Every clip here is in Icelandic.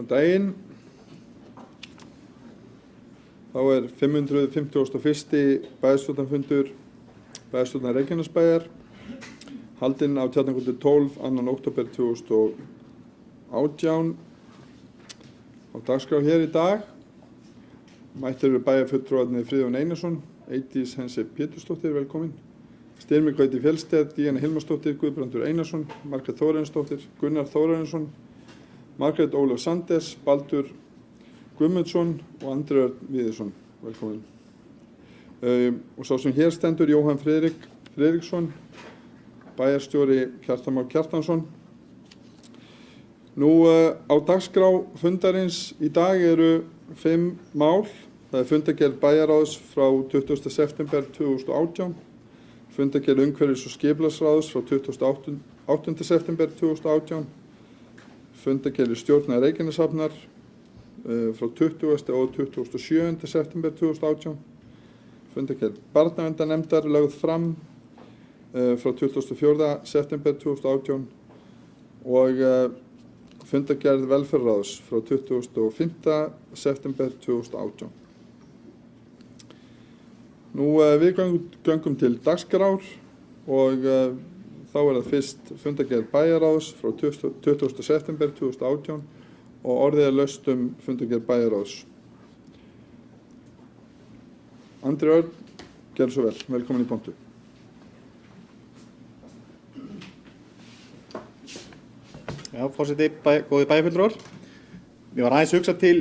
Góðan daginn. Þá 551. bæjarstjórnarfundur bæjarstjórnar Reykjanesbæjar haldinn á Tjarnargötu 12, 2. október 2018. Á dagskrá hér í dag mættir eru bæjarfulltrúarnir Friðjón Einarsson, Eydís Hense Pétursdóttir, velkomin, Styrmir Gauti Fjellstedt, Díana Hilmarsdóttir, Guðbrandur Einarsson, Margrét Þórarinsdóttir, Gunnar Þórarinsson, Margrét Ólöf Sanders, Baldur Guðmundsson og Andri Örn Viðarsson, velkomin. Og sá sem hér stendur Jóhann Friðriksson, bæjarstjóri Kjartan Már Kjartansson. Nú á dagskrá fundarins í dag eru 5 mál. Það fundargerð bæjarráðs frá 20. september 2018, fundargerð umhverfis- og skipulagsráðs frá 28. september 2018, fundargerð stjórnar Reykjaneshafnar frá 20. og 27. september 2018, fundargerð barnaverndarnefndar lögð fram frá 24. september 2018 og fundargerð velferðarráðs frá 25. september 2018. Nú við göngum til dagskrár og þá það fyrst fundargerð bæjarráðs frá 20. september 2018 og orðið laust fundargerð bæjarráðs. Andri Örn, gerðu svo vel, velkomin í pontu. Já, forseti, góði bæjarfulltrúar. Mér var aðeins hugsað til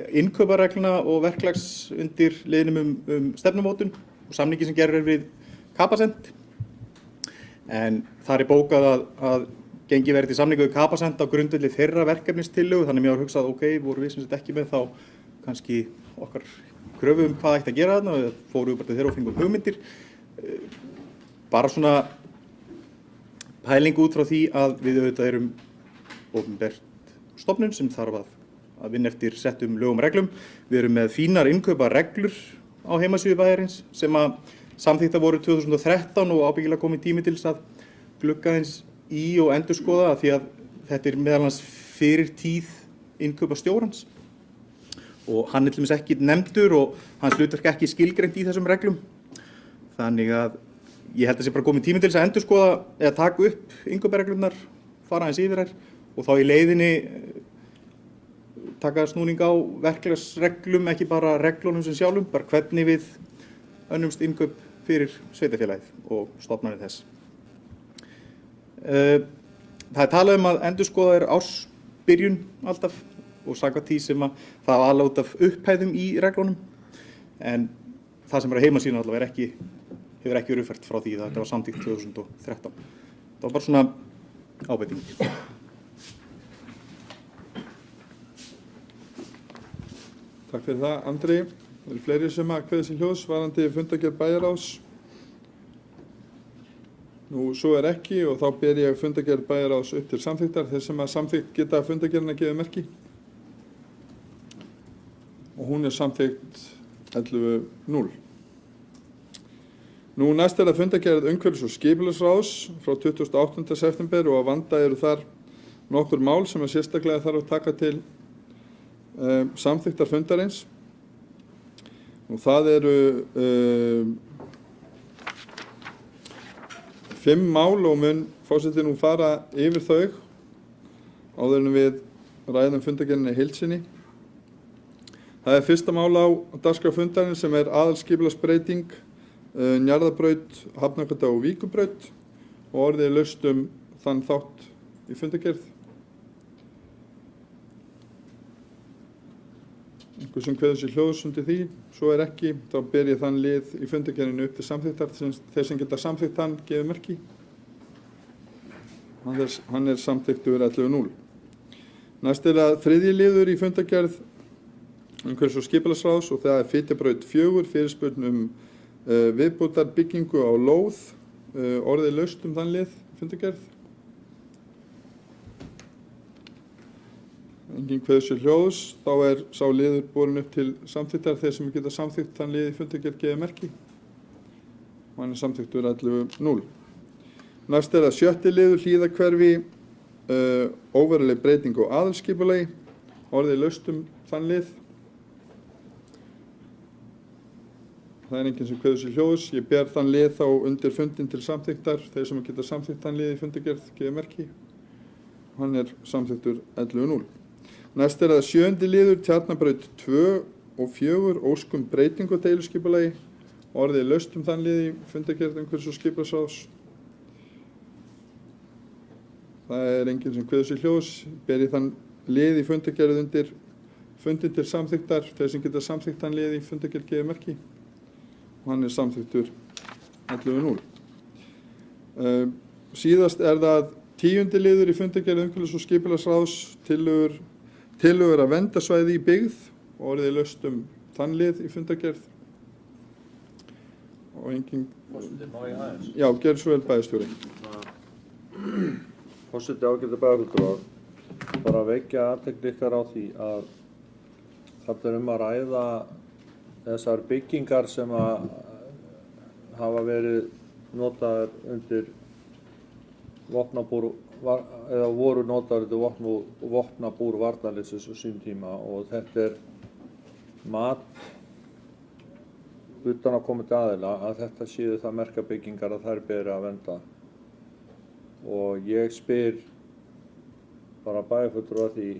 innkaupareglna og verklags undir liðnum stefnumótun og samningi sem gerður við Capacent. En þar bókað að gengi verið til samningu við Capacent á grundvelli þeirra verkefnistillögu, þannig mér var hugsað, voru við sem sagt ekki með þá kannski okkar kröfu hvað ætti að gera þarna, við fórum bara til þeirra og fengum hugmyndir. Bara svona pæling út frá því að við auðvitað erum opinbert stofnun sem þarf að vinna eftir settum lögum og reglum. Við erum með fínar innkaupareglur á heimasíðu bæjarins sem að samþykktar voru 2013 og ábyggilega komið tími til þess að glugga eins í og endurskoða því að þetta meðal annars fyrir tíð innkaupastjórans og hann til dæmis ekki nefndur og hans hlutverk ekki skilgreint í þessum reglum. Þannig að ég held að það sé bara komið tími til þess að endurskoða eða taka upp innkaupareglurnar, fara aðeins yfir þær og þá í leiðinni taka snúning á verklagsreglum, ekki bara reglunum sem sjálfum, bara hvernig við önnumst innkaup fyrir sveitarfélagið og stofnanir þess. Það talað að endurskoða ársbyrjun alltaf og samkvæmt því sem að það var alveg út af upphæðum í reglunum en það sem heimasíðan allavega hefur ekki verið uppfært frá því að þetta var samþykkt 2013. Það var bara svona ábending. Takk fyrir það, Andri. Það eru fleiri sem að kveða sér hljóðs varðandi fundargerð bæjarráðs. Nú, svo ekki og þá ber ég fundargerð bæjarráðs upp til samþykktar. Þeir sem að samþykkt geta fundargerðina gefið merki. Og hún samþykkt 11.0. Nú næst það fundargerð umhverfis- og skipulagsráðs frá 28. september og að vanda eru þar nokkur mál sem að sérstaklega þarf að taka til samþykktar fundarins. Og það eru 5 mál og mun forseti nú fara yfir þau áður en við ræðum fundargerðina í heild sinni. Það fyrsta mál á dagskrá fundarins sem aðalskipulagsbreyting Njarðarbraut, Hafnargata og Víkurbraut og orðið laust þann þátt í fundargerð. Einhver sem kveður sér hljóðs undir því, svo ekki, þá ber ég þann lið í fundargerðinu upp til samþykktar, þeir sem geta samþykkt hann gefið merki. Hann samþykktur 11.0. Næst það þriðji liður í fundargerð umhverfis- og skipulagsráðs og það Fitjabraut 4, fyrirspurn viðbótarbyggingu á lóð, orðið laust þann lið fundargerð. Enginn kveður sér hljóðs, þá sá liður borin upp til samþykktar þeir sem geta samþykkt þann lið í fundargerð gefið merki. Og hann samþykktur 11.0. Næst það 7. liður Hlíðahverfi óveruleg breyting á aðalskipulagi, orðið laust þann lið. Það enginn sem kveður sér hljóðs. Ég ber þann lið þá undir fundin til samþykktar. Þeir sem geta samþykkt þann lið í fundargerð gefa merki. Hann samþykktur 11-0. Næst það 7. liður, Tjarnabraut 2 og 4, óskum breytingu á deiluskipulagi, orðið laust þann lið í fundargerð umhverfis- og skipulagsráðs. Það enginn sem kveður sér hljóðs. Ber ég þann lið í fundargerð undir fundin til samþykktar. Þeir sem geta samþykkt þann lið í fundargerð gefa merki. Hann samþykktur 11-0. Síðast það 10. liður í fundargerð umhverfis- og skipulagsráðs, tillögur að verndarsvæði í byggð, orðið laust þann lið í fundargerð. Og engin... Forseti, má ég aðeins? Já, gerð svo vel bæjarstjóri. Forseti, ágætu bæjarfulltrúar, bara vekja athygli ykkar á því að þarna að ræða þessar byggingar sem hafa verið notaðar undir vopnabúr, eða voru notaðar undir vopnabúr varnarliðsins á sínum tíma, og þetta mat utanaðkomandi aðila að þetta séu það merkabyggingar að þær beri að vernda. Og ég spyr bara bæjarfulltrúa því,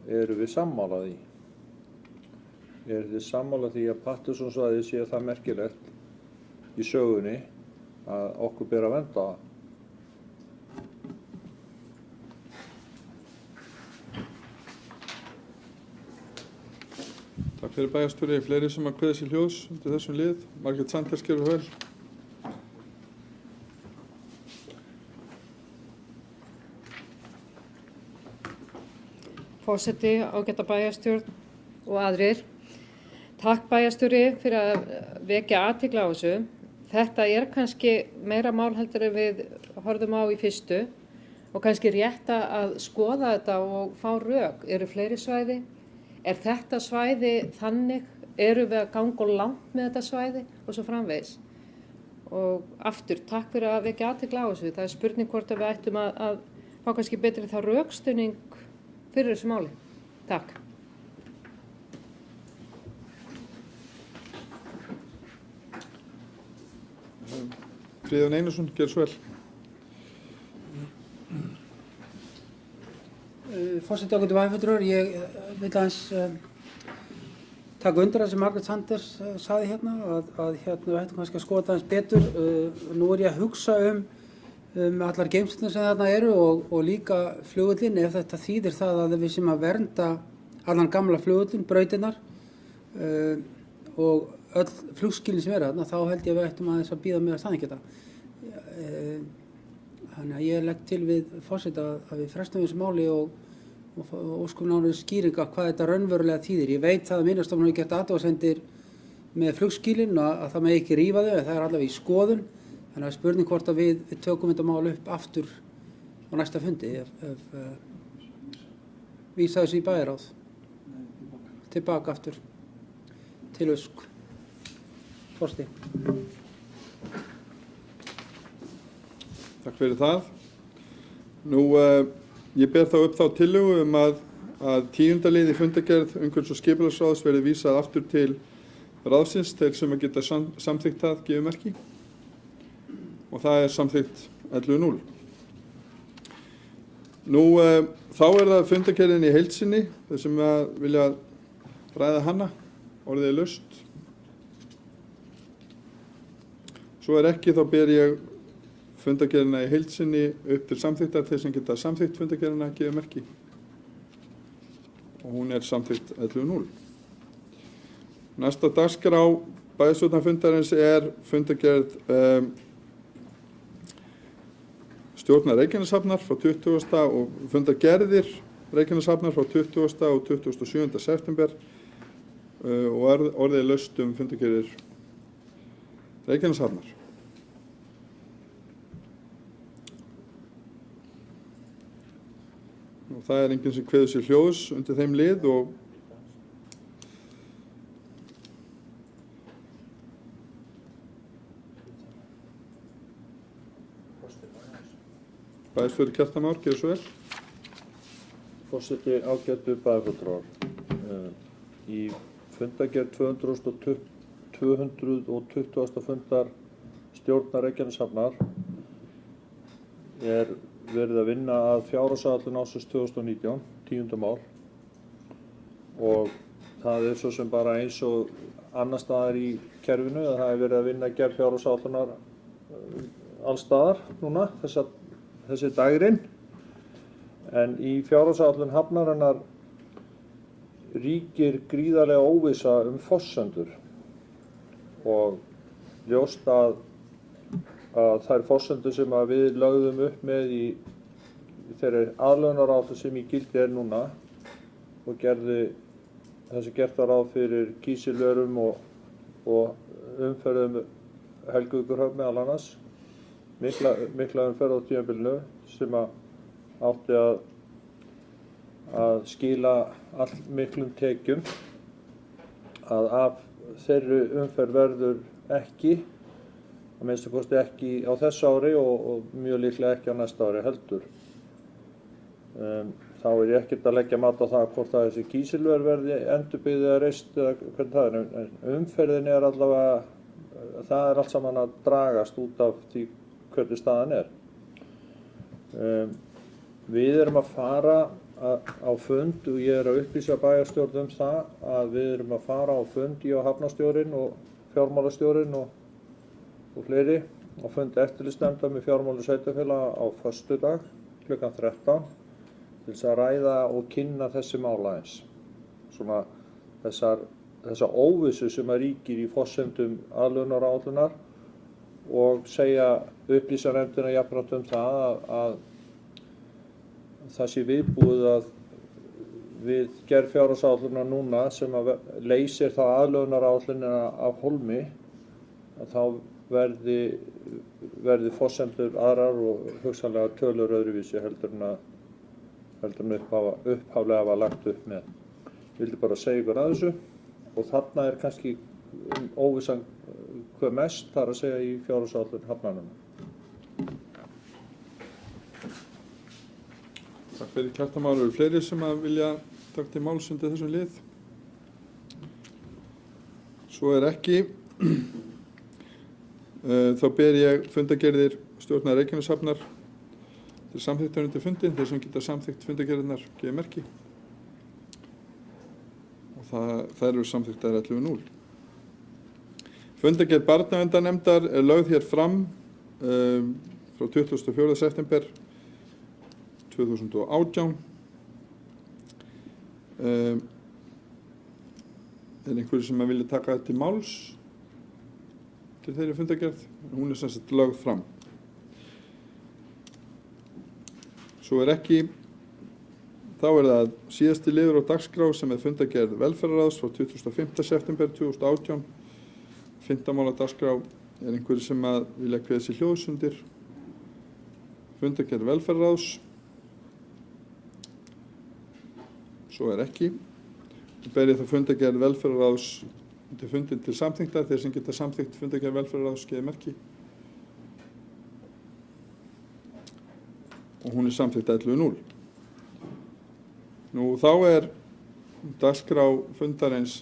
eru við sammála því? Eru þið sammála því að Patterssonsvæðið sé það merkilegt í sögunni að okkur ber að vernda það? Takk fyrir bæjarstjóri. Fleiri sem kveða sér hljóðs undir þessum lið. Margrét Sanders gerur það vel. Forseti, ágæta bæjarstjórn og aðrir. Takk bæjarstjóri fyrir að vekja athygli á þessu. Þetta kannski meira mál heldur en við horfðum á í fyrstu og kannski rétt að skoða þetta og fá rök. Eru fleiri svæði? Þetta svæði þannig? Eru við að ganga langt með þetta svæði og svo framvegis? Og aftur, takk fyrir að vekja athygli á þessu. Það spurning hvort að við ættum að fá kannski betri þá rökstunning fyrir þessu máli. Takk. Friðjón Einarsson, gerð svo vel. Forseti, ágætu bæjarfulltrúar, ég vil aðeins taka undir það sem Margrét Sanders sagði hérna, að við ættum kannski að skoða aðeins betur. Nú ég að hugsa allar geymslurnar sem þarna eru og líka flugvöllinn, ef þetta þýðir það að við sem að vernda allan gamla flugvöllinn, brautirnar og öll flugskilin sem þarna, þá held ég að við ættum aðeins að bíða með að staðfesta þetta. Þannig að ég legg til við forseta að við frestum þessu máli og óskum nánari skýringa hvað þetta raunverulega þýðir. Ég veit það að Minjastofnun hefur gert athugasemdir með flugskilin að það megi ekki rífa þau, en það allavega í skoðun. Þannig að spurning hvort að við tökum þetta mál upp aftur á næsta fundi ef vísa þessu í bæjarráð. Tilbaka aftur til ósk. Forseti. Takk fyrir það. Nú, ég ber þá upp þá tillögu að 10. lið í fundargerð umhverfis- og skipulagsráðs verði vísað aftur til ráðsins, þeir sem að geta samþykkt það gefa merki. Og það samþykkt 11-0. Nú, þá það fundargerðin í heild sinni, þeir sem vilja ræða hana, orðið laust. Svo ekki, þá ber ég fundargerðina í heild sinni upp til samþyktar, þeir sem geta samþykkt fundargerðina gefa merki. Og hún samþykkt 11-0. Næsta dagskrá bæjarstjórnarfundarins fundargerð stjórnar Reykjaneshafnar frá 20. og fundargerðir Reykjaneshafnar frá 20. og 27. september og orðið laust fundargerðir Reykjaneshafnar. Og það enginn sem kveður sér hljóðs undir þeim lið og Bæjarstjóri Kjartan Már, gjörðu svo vel. Forseti, ágætu bæjarfulltrúar. Í fundargerð 220. fundar stjórnar Reykjaneshafnar er verið að vinna að fjárhagsáætlun ársins 2019, 10. mál, og það er svo sem bara eins og annar staðar í kerfinu að það er verið að vinna gerð fjárhagsáætlunar alls staðar núna þessi dagurinn. En í fjárhagsáætlun hafnarinnar ríkir gríðarlega óvissa forsendur og ljóst að þær forsendur sem að við lögðum upp með í þeirri aðlögunaráætlun sem í gildi er núna og þessi gert var ráð fyrir kísilverum og umferðum Helguvíkurhöfn meðal annars, mikla umferð á tímabilinu sem að átti að skila miklum tekjum, að af þeirri umferð verður ekki, að minnsta kosti ekki á þessu ári og mjög líklega ekki á næsta ári heldur. Þá er ég ekkert að leggja mat á það hvort að þessi kísilver verði endurbyggð eða reist eða hvernig það er, en umferðin er allavega, það er allt saman að dragast út af því hvernig staðan er. Við erum að fara á fund og ég er að upplýsa bæjarstjórn það að við erum að fara á fund, ég og hafnarstjórinn og fjármálastjórinn og fleiri, á fund eftirlitsnefndar með fjármála sveitarfélaga á föstudag klukkan 13 til þess að ræða og kynna þessi mál aðeins. Svona þessa óvissu sem að ríkir í forsendum aðlögunaráætlunar og upplýsa nefndina jafnframt það að það sé viðbúið að við gerð fjárhagsáætlunar núna sem að leysir þá aðlögunaráætlunina af hólmi, að þá verði forsendur aðrar og hugsanlega tölur öðruvísi heldur en upphaflega var lagt upp með. Ég vildi bara segja ykkur að þessu og þarna er kannski óvissan hvað mest þar að segja í fjárhagsáætlun hafnanna. Takk fyrir Kjartan Már. Eru fleiri sem að vilja taka til máls undir þessum lið? Svo er ekki. Þá ber ég fundargerðir stjórnar Reykjaneshafnar til samþykktar undir fundin. Þeir sem geta samþykkt fundargerðirnar gefa merki. Og þær eru samþykktar 11:0. Fundargerð barnaverndarnefndar er lögð hér fram frá 24. september 2018. Er einhverju sem að vilja taka þetta til máls til þeirri fundargerð? Hún er sem sagt lögð fram. Svo er ekki. Þá er það síðasti liður á dagskrá sem er fundargerð velferðarráðs frá 25. september 2018. 5. mála dagskrá. Er einhverju sem að vilja kveða sér hljóðs undir fundargerð velferðarráðs? Svo er ekki. Ber ég þá fundargerð velferðarráðs undir fundin til samþykktar. Þeir sem geta samþykkt fundargerð velferðarráðs gefa merki. Og hún er samþykkt 11:0. Þá er dagskrá fundarins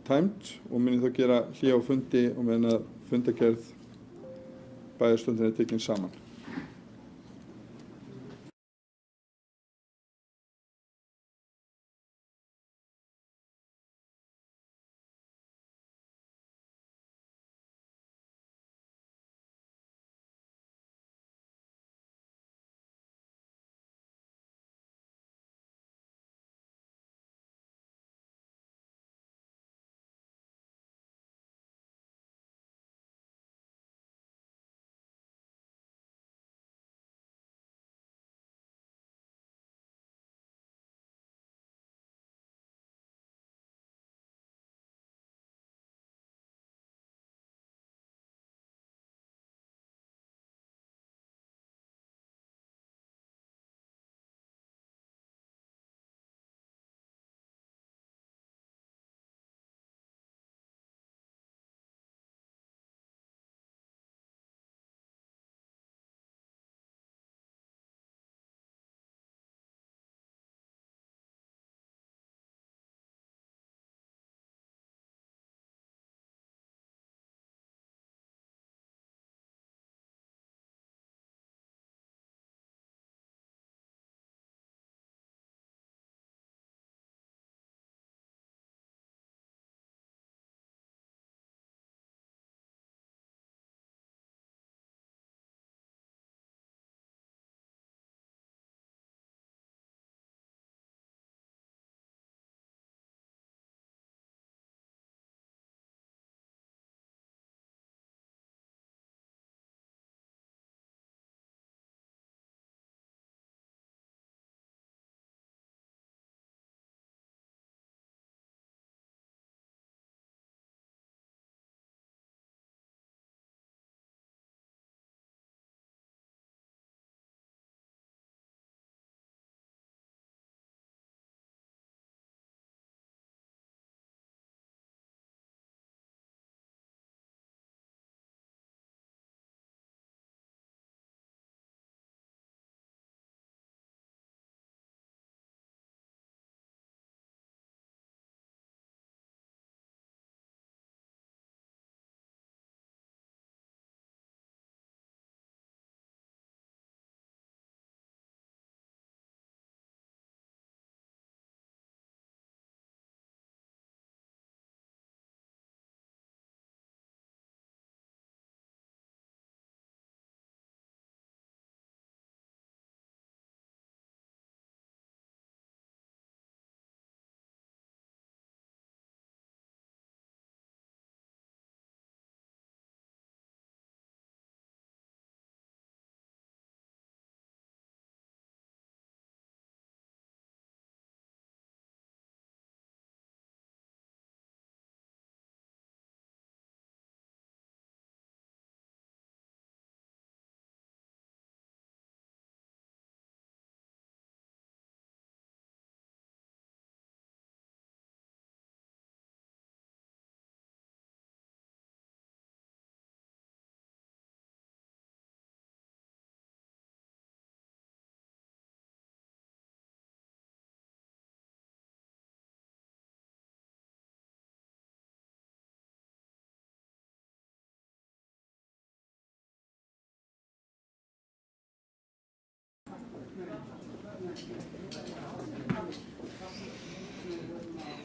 tæmd og muni þá gera hlé á fundi og meðan að fundargerð bæjarstjórnar er tekin saman.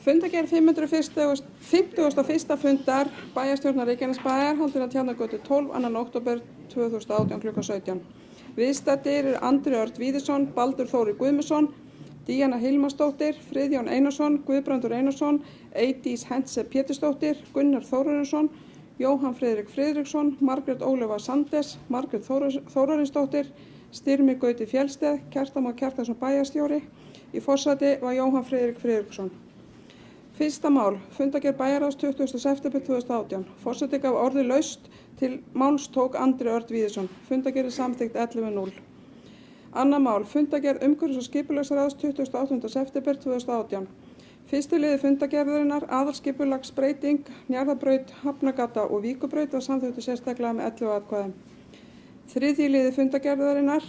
Fundargerð 551. fundar bæjarstjórnar Reykjanesbæjar haldin að Tjarnargötu 12, 2. október 2018 kl. 17. Viðstaddir eru Andri Örn Víðisson, Baldur Þórir Guðmundsson, Díana Hilmarsdóttir, Friðjón Einarsson, Guðbrandur Einarsson, Eydís Hentze Pétursdóttir, Gunnar Þórarinsson, Jóhann Friðrik Friðriksson, Margrét Ólöfa Sandes, Margrét Þórarinsdóttir, Styrmi Gauti Fjellsteð, Kjartan Már Kjartansson bæjarstjóri. Í forsæti var Jóhann Friðrik Friðriksson. Fyrsta mál, fundargerð bæjarráðs 20. september 2018. Forseti gaf orðið laust til máls tók Andri Örn Víðisson. Fundargerð samþykkt 11:0. Annað mál, fundargerð umhverfis- og skipulagsráðs 28. september 2018. Fyrsti liður fundargerðarinnar, aðalskipulagsbreyting, Njarðarbraut, Hafnargata og Víkurbraut var samþykktur sérstaklega með 11 atkvæðum. Þriðji liður fundargerðarinnar,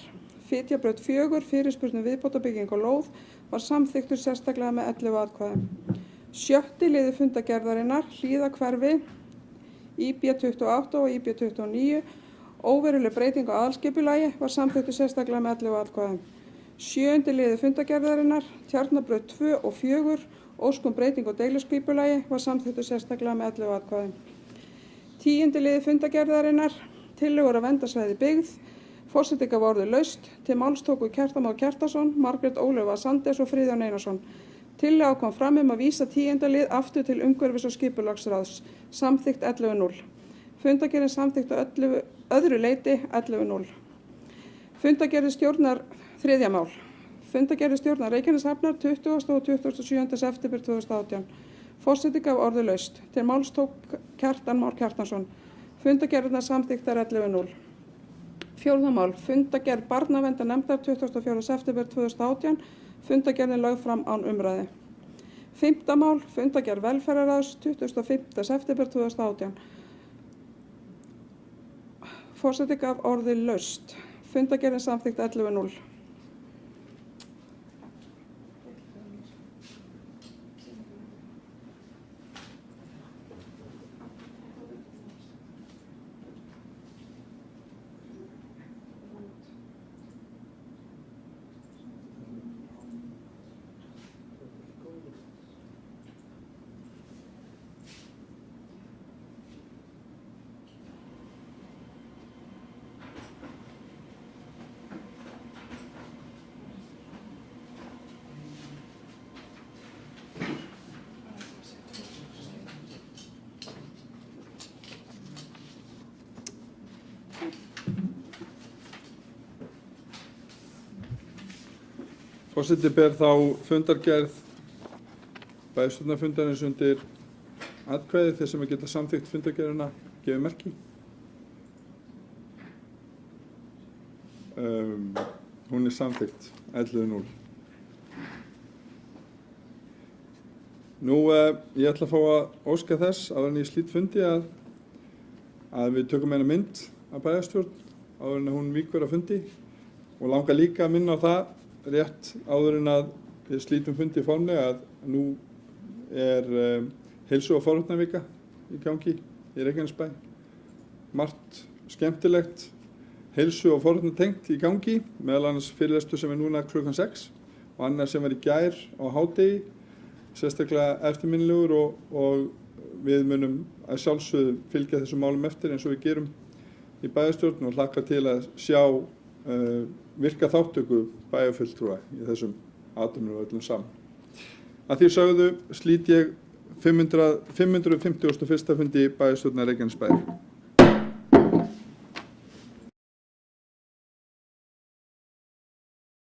Fitjabraut 4, fyrirspurn viðbótarbygging og lóð var samþykktur sérstaklega með 11 atkvæðum. Sjötti liður fundargerðarinnar, Hlíðahverfi, IB28 og IB29, óveruleg breyting á aðalskipulagi var samþykktur sérstaklega með 11 atkvæðum. Sjöundi liður fundargerðarinnar, Tjarnarbraut 2 og 4, óskum breyting á deiluskipulagi var samþykktur sérstaklega með 11 atkvæðum. Tíundi liður fundargerðarinnar, tillögur að verndarsvæði byggð, forseti gaf orðið laust, til máls tóku Kjartan Már Kjartansson, Margrét Ólöfa Sandes og Friðjón Einarsson. Tillaga kom fram að vísa 10. lið aftur til umhverfis- og skipulagsráðs, samþykkt 11:0. Fundargerðin samþykkt að öðru leyti 11:0. Fundargerð stjórnar þriðja mál. Fundargerð stjórnar Reykjaneshafnar 20. og 27. september 2018. Forseti gaf orðið laust, til máls tók Kjartan Már Kjartansson. Fundargerðirnar samþykktar 11:0. Fjórða mál, fundargerð barnaverndarnefndar 24. september 2018. Fundargerðin lögð fram án umræðu. Fimmta mál, fundargerð velferðarráðs 25. september 2018. Forseti gaf orðið laust. Fundargerðin samþykkt 11:0. Forseti ber þá fundargerð bæjarstjórnarfundarins undir atkvæði þeir sem geta samþykkt fundargerðina gefið merki. Hún er samþykkt 11:0. Nú, ég ætla að fá að óska þess áður en ég slít fundi að við tökum eina mynd af bæjarstjórn áður en hún víkur að fundi og langar líka að minna á það rétt áður en að við slítum fundi formlega að nú er heilsu- og forvarnavika í gangi í Reykjanesbæ. Margt skemmtilegt heilsu- og forvarnatengt í gangi, meðal annars fyrirlestur sem er núna klukkan 6 og annar sem var í gær á hádegi, sérstaklega eftirminnilegur og við munum að sjálfsögðu fylgja þessum málum eftir eins og við gerum í bæjarstjórn og hlakka til að sjá virka þáttöku bæjarfulltrúa í þessum athöfnum og öllum saman. Að því sögðu slít ég 551. fundi bæjarstjórnar Reykjanesbæjar.